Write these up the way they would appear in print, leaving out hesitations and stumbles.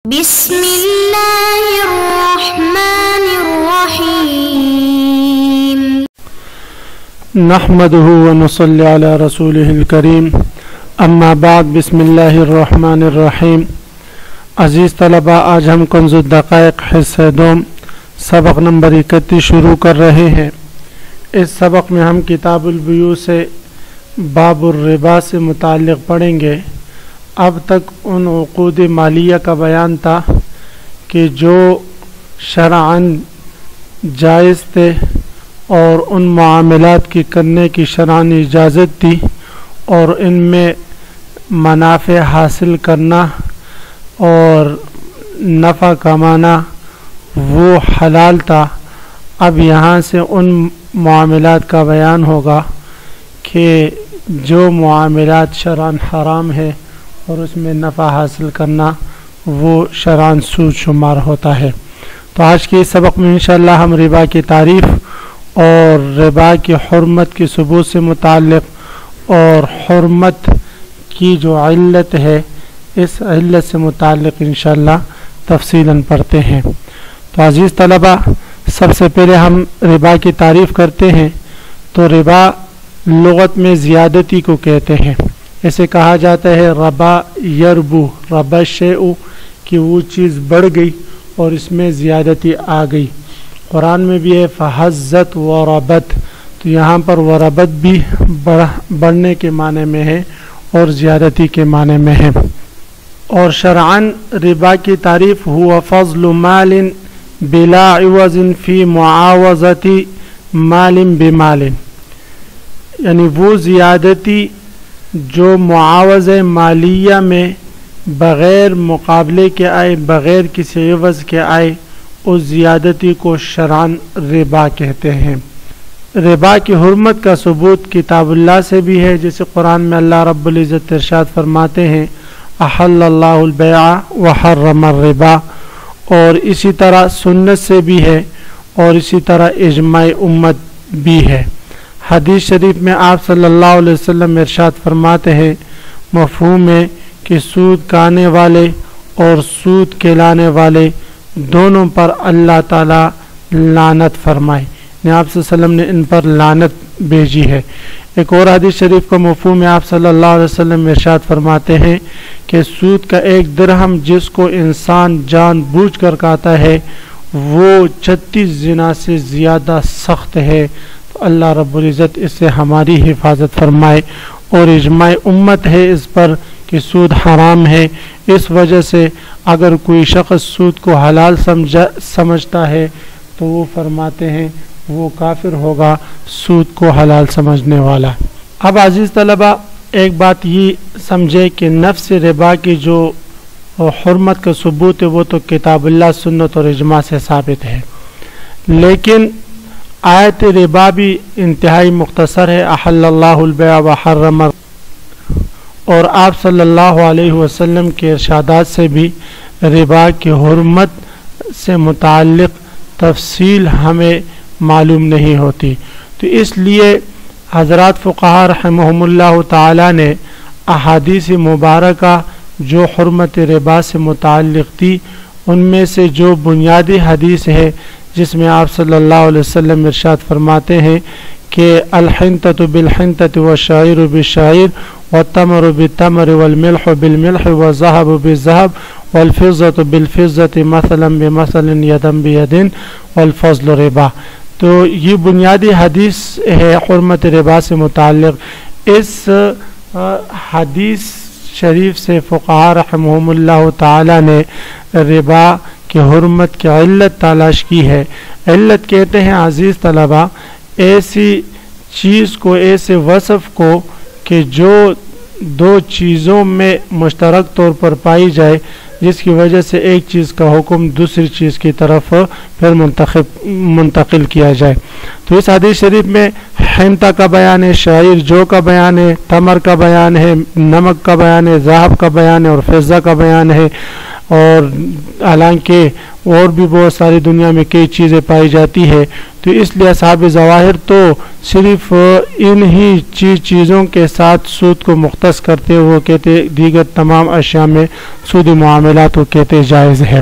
بسم اللہ الرحمن الرحیم نحمده ونصلي على رسوله الكریم اما بعد بسم اللہ الرحمن الرحیم۔ عزیز طلباء، آج ہم کنز الدقائق حصہ دوم سبق نمبر 31 شروع کر رہے ہیں۔ اس سبق میں ہم کتاب البیوع سے باب الربا سے متعلق پڑھیں گے۔ اب تک ان عقود مالیہ کا بیان تھا کہ جو شرعاً جائز تھے اور ان معاملات کی کرنے کی شرعاً اجازت تھی اور ان میں منافع حاصل کرنا اور نفع کمانا وہ حلال تھا۔ اب یہاں سے ان معاملات کا بیان ہوگا کہ جو معاملات شرعاً حرام ہے اور اس میں نفع حاصل کرنا وہ شرعاً سود شمار ہوتا ہے۔ تو آج کے اس سبق میں انشاءاللہ ہم ربا کی تعریف اور ربا کی حرمت کی ثبوت سے متعلق اور حرمت کی جو علت ہے اس علت سے متعلق انشاءاللہ تفصیلاً پڑھتے ہیں۔ تو عزیز طلبہ، سب سے پہلے ہم ربا کی تعریف کرتے ہیں۔ تو ربا لغت میں زیادتی کو کہتے ہیں۔ اسے کہا جاتا ہے ربا یربو، ربا شیء کہ وہ چیز بڑھ گئی اور اس میں زیادتی آ گئی۔ قرآن میں بھی ہے فحزت وربت، تو یہاں پر وربت بھی بڑھنے کے معنی میں ہے اور زیادتی کے معنی میں ہے۔ اور شرعاً ربا کی تعریف ہوا فضل مال بلا عوض فی معاوضت مال بمال، یعنی وہ زیادتی جو معاوضہ مالیہ میں بغیر مقابلے کے آئے، بغیر کسی عوض کے آئے، اس زیادتی کو شرعاً ربا کہتے ہیں۔ ربا کی حرمت کا ثبوت کتاب اللہ سے بھی ہے، جیسے قرآن میں اللہ رب العزت ارشاد فرماتے ہیں احل اللہ البیع وحرم الربا، اور اسی طرح سنت سے بھی ہے اور اسی طرح اجماع امت بھی ہے۔ حدیث شریف میں آپ صلی اللہ علیہ وسلم ارشاد فرماتے ہیں، مفہوم ہے کہ سود کھانے والے اور سود کھلانے والے دونوں پر اللہ تعالی لعنت فرمائے، یعنی آپ صلی اللہ علیہ وسلم نے ان پر لعنت بھیجی ہے۔ ایک اور حدیث شریف کا مفہوم ہے، آپ صلی اللہ علیہ وسلم ارشاد فرماتے ہیں کہ سود کا ایک درہم جس کو انسان جان بوجھ کر کھاتا ہے وہ 36 زنا سے زیادہ سخت ہے۔ اللہ رب العزت اس سے ہماری حفاظت فرمائے۔ اور اجماع امت ہے اس پر کہ سود حرام ہے۔ اس وجہ سے اگر کوئی شخص سود کو حلال سمجھتا ہے تو وہ فرماتے ہیں وہ کافر ہوگا سود کو حلال سمجھنے والا۔ اب عزیز طلبہ، ایک بات یہ سمجھے کہ نفس ربا کی جو حرمت کا ثبوت ہے وہ تو کتاب اللہ، سنت اور اجماع سے ثابت ہے، لیکن آیت ربا بھی انتہائی مختصر ہے۔ احل اللہ البیع وحرم، اور آپ صلی اللہ علیہ وسلم کے ارشادات سے بھی ربا کی حرمت سے متعلق تفصیل ہمیں معلوم نہیں ہوتی۔ تو اس لیے حضرات فقہا رحمہم اللہ تعالی نے احادیث مبارکہ جو حرمت ربا سے متعلق تھی ان میں سے جو بنیادی حدیث ہے جس میں آپ صلی اللہ علیہ وسلم ارشاد فرماتے ہیں کہ الحنطۃ بالحنطۃ والشعیر بالشعیر والتمر بالتمر والملح بالملح والذهب بالذهب والفضة بالفضة مثلا بمثل یدا بید والفضل ربا۔ تو یہ بنیادی حدیث ہے حرمت ربا سے متعلق۔ اس حدیث شریف سے فقہا رحمہم اللہ تعالی نے ربا کہ حرمت کی علت تلاش کی ہے۔ علت کہتے ہیں عزیز طلبہ ایسی چیز کو، ایسے وصف کو کہ جو دو چیزوں میں مشترک طور پر پائی جائے، جس کی وجہ سے ایک چیز کا حکم دوسری چیز کی طرف پھر منتقل کیا جائے۔ تو اس حدیث شریف میں حنطہ کا بیان ہے، شعیر جو کا بیان ہے، تمر کا بیان ہے، نمک کا بیان ہے، ذہب کا بیان ہے اور فضہ کا بیان ہے۔ اور حالانکہ اور بھی بہت ساری دنیا میں کئی چیزیں پائی جاتی ہے، تو اس لیے اصحاب ظواہر تو صرف انہی چیزوں کے ساتھ سود کو مختص کرتے ہوئے کہتے دیگر تمام اشیاء میں سودی معاملات کو کہتے جائز ہے،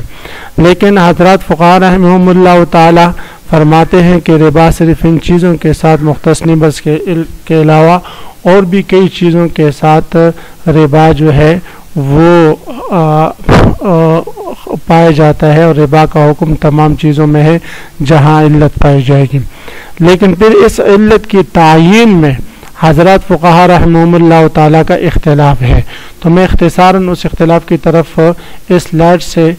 لیکن حضرات فقہاء رحمہم اللہ تعالی فرماتے ہیں کہ ربا صرف ان چیزوں کے ساتھ مختص نہیں بلکہ کے علاوہ اور بھی کئی چیزوں کے ساتھ ربا جو ہے وہ پایا جاتا ہے، اور ربا کا حکم تمام چیزوں میں ہے جہاں علت پائی جائے گی۔ لیکن پھر اس علت کی تعیین میں حضرات فقہاء رحمہم اللہ تعالیٰ کا اختلاف ہے، تو میں اختصاراً اس اختلاف کی طرف اس سلائیڈ سے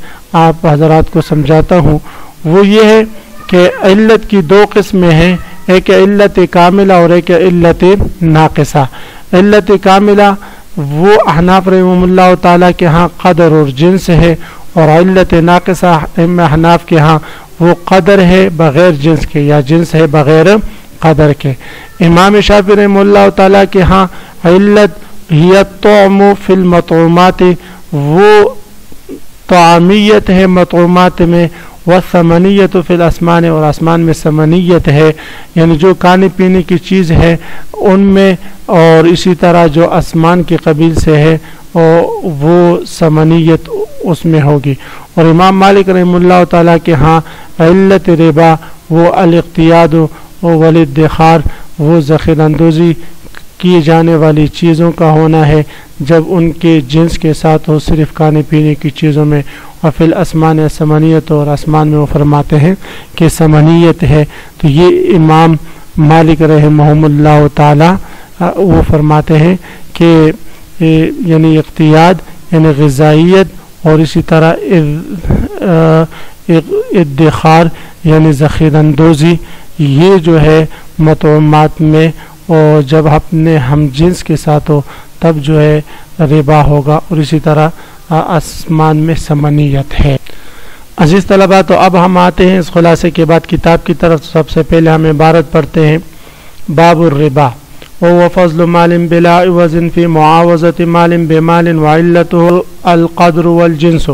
آپ حضرات کو سمجھاتا ہوں۔ وہ یہ ہے کہ علت کی دو قسمیں ہیں، ایک علت کاملہ اور ایک علت ناقصہ۔ علت کاملہ وہ احناف رحمہ اللہ تعالیٰ کے ہاں قدر اور جنس ہے، اور علت ناقصہ احناف کے ہاں وہ قدر ہے بغیر جنس کے یا جنس ہے بغیر قدر کے۔ امام شافعی رحمہ اللہ تعالیٰ کے ہاں علت ہی الطعم فی المطعومات، وہ طعامیت ہے مطعومات میں، والثمنیت فی الاسمان، اور آسمان میں ثمنیت ہے، یعنی جو کھانے پینے کی چیز ہے ان میں، اور اسی طرح جو آسمان کے قبیل سے ہے وہ ثمنیت اس میں ہوگی۔ اور امام مالک رحمہ اللہ تعالیٰ کے ہاں علت ربا وہ الاقتیاد والادخار، وہ ذخیرہ اندوزی کی جانے والی چیزوں کا ہونا ہے جب ان کے جنس کے ساتھ ہو، صرف کھانے پینے کی چیزوں میں۔ اور فی الاسمان ثمنیت، اور آسمان میں وہ فرماتے ہیں کہ ثمنیت ہے، تو یہ امام مالک رحمہ اللہ تعالی وہ فرماتے ہیں کہ یعنی اقتیاد یعنی غذائیت، اور اسی طرح ادخار یعنی ذخیرہ اندوزی، یہ جو ہے مطعومات میں اور جب اپنے ہم جنس کے ساتھ ہو تب جو ہے ربا ہوگا، اور اسی طرح آسمان میں ثمنیت ہے۔ عزیز طلباء، تو اب ہم آتے ہیں اس خلاصے کے بعد کتاب کی طرف۔ سب سے پہلے ہم عبارت پڑھتے ہیں باب الربا، وهو فضل مال بلا عوض في معاوضة مال بمال وعلته القدر والجنس،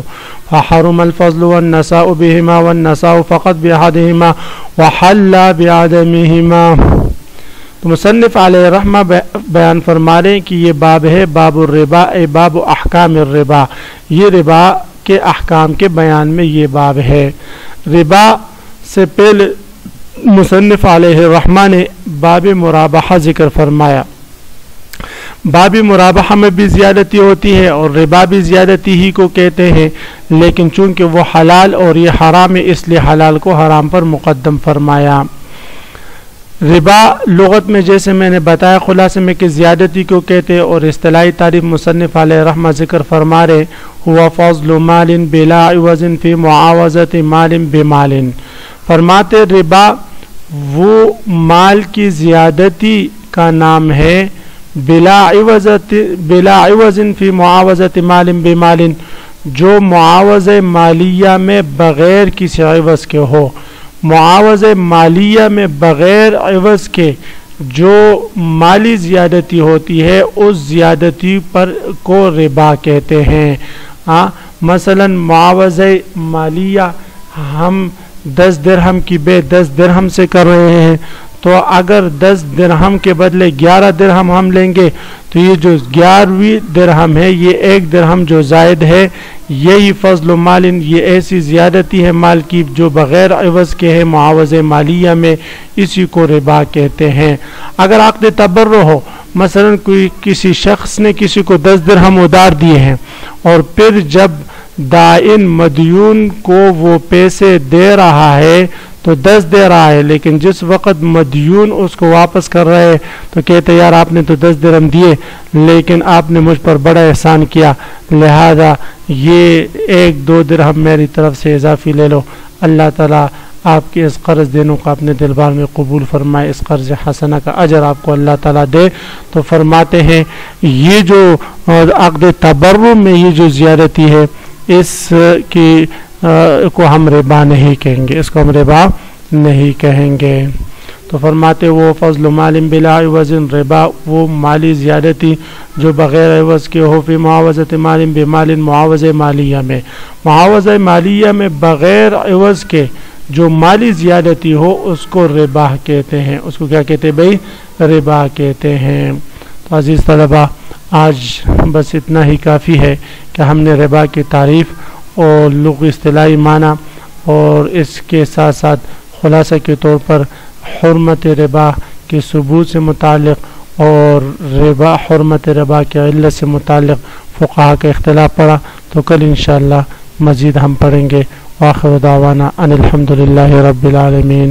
فحرم الفضل والنساء بهما والنساء فقط بأحدهما وحل بعدمهما۔ تو مصنف علیہ رحمہ بیان فرما رہے ہیں کہ یہ باب ہے باب الربا، اے باب احکام الربا، یہ ربا کے احکام کے بیان میں یہ باب ہے۔ ربا سے پہلے مصنف علیہ رحمہ نے باب مرابحہ ذکر فرمایا۔ باب مرابحہ میں بھی زیادتی ہوتی ہے اور ربا بھی زیادتی ہی کو کہتے ہیں، لیکن چونکہ وہ حلال اور یہ حرام ہے اس لیے حلال کو حرام پر مقدم فرمایا۔ ربا لغت میں جیسے میں نے بتایا خلاصے میں کہ زیادتی کو کہتے، اور اصطلاحی تعریف مصنف علیہ رحمہ ذکر فرما رہے ہوا فضل مال بلا عوض فی معاوضۃ مال بمال، فرماتے ربا وہ مال کی زیادتی کا نام ہے بلا عوض فی معاوضۃ مال بمال، جو معاوضہ مالیہ میں بغیر کسی عوض کے ہو۔ معاوضہ مالیہ میں بغیر عوض کے جو مالی زیادتی ہوتی ہے اس زیادتی پر کو ربا کہتے ہیں۔ مثلا معاوضہ مالیہ ہم 10 درہم کی بے 10 درہم سے کر رہے ہیں، تو اگر 10 درہم کے بدلے 11 درہم ہم لیں گے تو یہ جو 11ویں درہم ہے یہ 1 درہم جو زائد ہے، یہی فضل مال، یہ ایسی زیادتی ہے مال کی جو بغیر عوض کے ہے معاوضہ مالیہ میں، اسی کو ربا کہتے ہیں۔ اگر عقد تبرع ہو، مثلا کوئی کسی شخص نے کسی کو 10 درہم ادھار دیے ہیں اور پھر جب دائن مدیون کو وہ پیسے دے رہا ہے تو 10 دے رہا ہے، لیکن جس وقت مدیون اس کو واپس کر رہے ہیں تو کہتے یار آپ نے تو 10 درہم دیے لیکن آپ نے مجھ پر بڑا احسان کیا، لہذا یہ 1-2 درہم میری طرف سے اضافی لے لو۔ اللہ تعالیٰ آپ کے اس قرض دینوں کو اپنے دل بار میں قبول فرمائے، اس قرض حسنہ کا اجر آپ کو اللہ تعالیٰ دے۔ تو فرماتے ہیں یہ جو عقد تبرع میں یہ جو زیادتی ہے اس کی کو ہم ربا نہیں کہیں گے، اس کو ہم ربا نہیں کہیں گے۔ تو فرماتے وہ فضل مال بلا عوض ربا، وہ مالی زیادتی جو بغیر عوض کے ہو، فی معاوضۃ مال بمال، معاوضہ مالیہ میں، معاوضہ مالیہ میں بغیر عوض کے جو مالی زیادتی ہو اس کو ربا کہتے ہیں، اس کو کیا کہتے ہیں بھائی؟ ربا کہتے ہیں۔ تو عزیز طلبہ آج بس اتنا ہی کافی ہے کہ ہم نے ربا کی تعریف اور لغوی اصطلاحی معنی اور اس کے ساتھ ساتھ خلاصہ کے طور پر حرمت ربا کے ثبوت سے متعلق اور ربا حرمت ربا کے علت سے متعلق فقہا کا اختلاف پڑھا۔ تو کل انشاءاللہ مزید ہم پڑھیں گے۔ وآخر دعوانا ان الحمدللہ رب العالمین۔